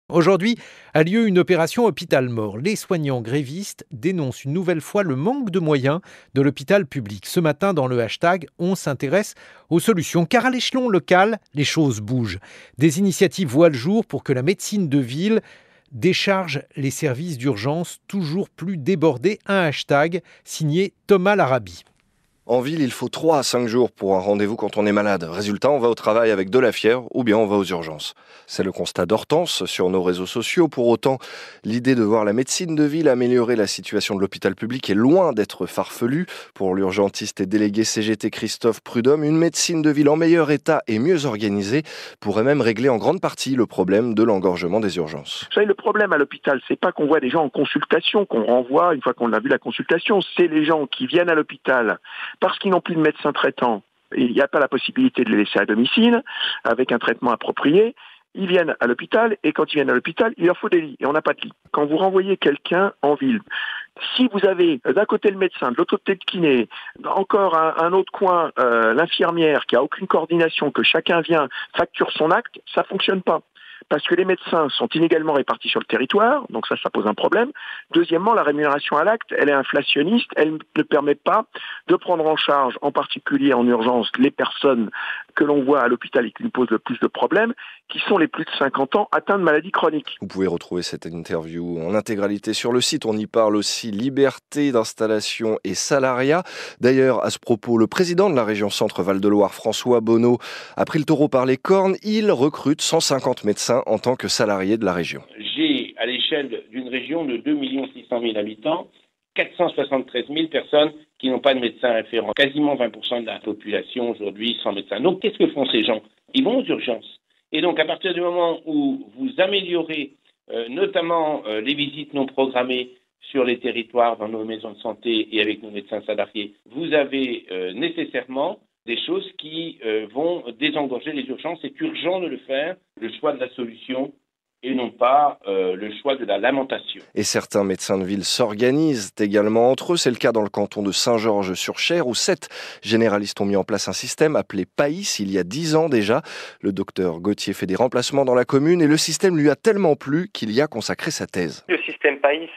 Aujourd'hui a lieu une opération hôpital mort. Les soignants grévistes dénoncent une nouvelle fois le manque de moyens de l'hôpital public. Ce matin, dans le hashtag, on s'intéresse aux solutions, car à l'échelon local, les choses bougent. Des initiatives voient le jour pour que la médecine de ville décharge les services d'urgence toujours plus débordés. Un hashtag signé Thomas Larabi. En ville, il faut 3 à 5 jours pour un rendez-vous quand on est malade. Résultat, on va au travail avec de la fièvre ou bien on va aux urgences. C'est le constat d'Hortense sur nos réseaux sociaux. Pour autant, l'idée de voir la médecine de ville améliorer la situation de l'hôpital public est loin d'être farfelue. Pour l'urgentiste et délégué CGT Christophe Prudhomme, une médecine de ville en meilleur état et mieux organisée pourrait même régler en grande partie le problème de l'engorgement des urgences. Vous savez, le problème à l'hôpital, c'est pas qu'on voit des gens en consultation, qu'on renvoie une fois qu'on a vu la consultation. C'est les gens qui viennent à l'hôpital parce qu'ils n'ont plus de médecin traitant. Il n'y a pas la possibilité de les laisser à domicile avec un traitement approprié. Ils viennent à l'hôpital et quand ils viennent à l'hôpital, il leur faut des lits et on n'a pas de lit. Quand vous renvoyez quelqu'un en ville, si vous avez d'un côté le médecin, de l'autre côté le kiné, encore un autre coin, l'infirmière qui a aucune coordination, que chacun vient, facture son acte, ça fonctionne pas. Parce que les médecins sont inégalement répartis sur le territoire, donc ça pose un problème. Deuxièmement, la rémunération à l'acte, elle est inflationniste, elle ne permet pas de prendre en charge, en particulier en urgence, les personnes que l'on voit à l'hôpital et qui nous posent le plus de problèmes, qui sont les plus de 50 ans atteints de maladies chroniques. Vous pouvez retrouver cette interview en intégralité sur le site. On y parle aussi liberté d'installation et salariat. D'ailleurs, à ce propos, le président de la région Centre Val-de-Loire, François Bonneau, a pris le taureau par les cornes. Il recrute 150 médecins en tant que salariés de la région. J'ai, à l'échelle d'une région de 2 600 000 habitants, 473 000 personnes qui n'ont pas de médecin référent. Quasiment 20% de la population aujourd'hui sans médecin. Donc, qu'est-ce que font ces gens? Ils vont aux urgences. Et donc, à partir du moment où vous améliorez notamment les visites non programmées sur les territoires, dans nos maisons de santé et avec nos médecins salariés, vous avez nécessairement des choses qui vont désengorger les urgences. C'est urgent de le faire, le choix de la solution et non pas le choix de la lamentation. Et certains médecins de ville s'organisent également entre eux. C'est le cas dans le canton de Saint-Georges-sur-Cher où 7 généralistes ont mis en place un système appelé PAIS il y a 10 ans déjà. Le docteur Gauthier fait des remplacements dans la commune et le système lui a tellement plu qu'il y a consacré sa thèse. Le système PAIS,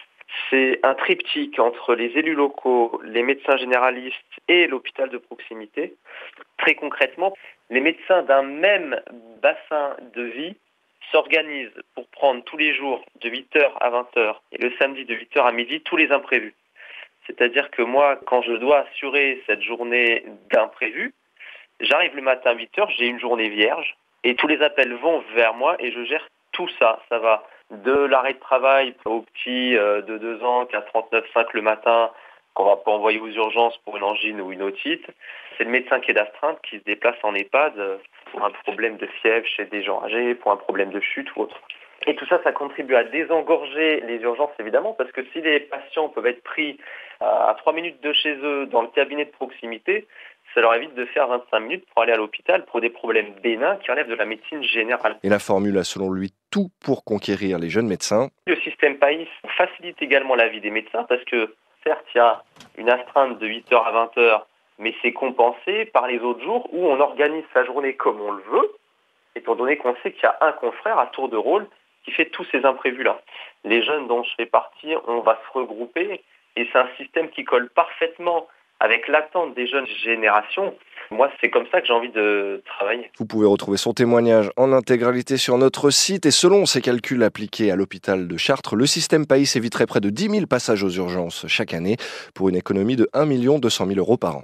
c'est un triptyque entre les élus locaux, les médecins généralistes et l'hôpital de proximité. Très concrètement, les médecins d'un même bassin de vie s'organisent pour prendre tous les jours de 8h à 20h et le samedi de 8h à midi tous les imprévus. C'est-à-dire que moi, quand je dois assurer cette journée d'imprévus, j'arrive le matin à 8h, j'ai une journée vierge et tous les appels vont vers moi et je gère tout ça. Ça va de l'arrêt de travail au petit de 2 ans qui a 39,5 le matin, qu'on va pas envoyer aux urgences pour une angine ou une otite. C'est le médecin qui est d'astreinte qui se déplace en EHPAD pour un problème de fièvre chez des gens âgés, pour un problème de chute ou autre. Et tout ça, ça contribue à désengorger les urgences évidemment, parce que si les patients peuvent être pris à 3 minutes de chez eux dans le cabinet de proximité, ça leur évite de faire 25 minutes pour aller à l'hôpital pour des problèmes bénins qui relèvent de la médecine générale. Et la formule a selon lui tout pour conquérir les jeunes médecins. Le système PAIS facilite également la vie des médecins parce que certes, il y a une astreinte de 8h à 20h, mais c'est compensé par les autres jours où on organise sa journée comme on le veut, étant donné qu'on sait qu'il y a un confrère à tour de rôle qui fait tous ces imprévus-là. Les jeunes dont je fais partie, on va se regrouper et c'est un système qui colle parfaitement avec l'attente des jeunes générations. Moi, c'est comme ça que j'ai envie de travailler. Vous pouvez retrouver son témoignage en intégralité sur notre site et selon ses calculs appliqués à l'hôpital de Chartres, le système PAIS éviterait près de 10 000 passages aux urgences chaque année pour une économie de 1 200 000 € par an.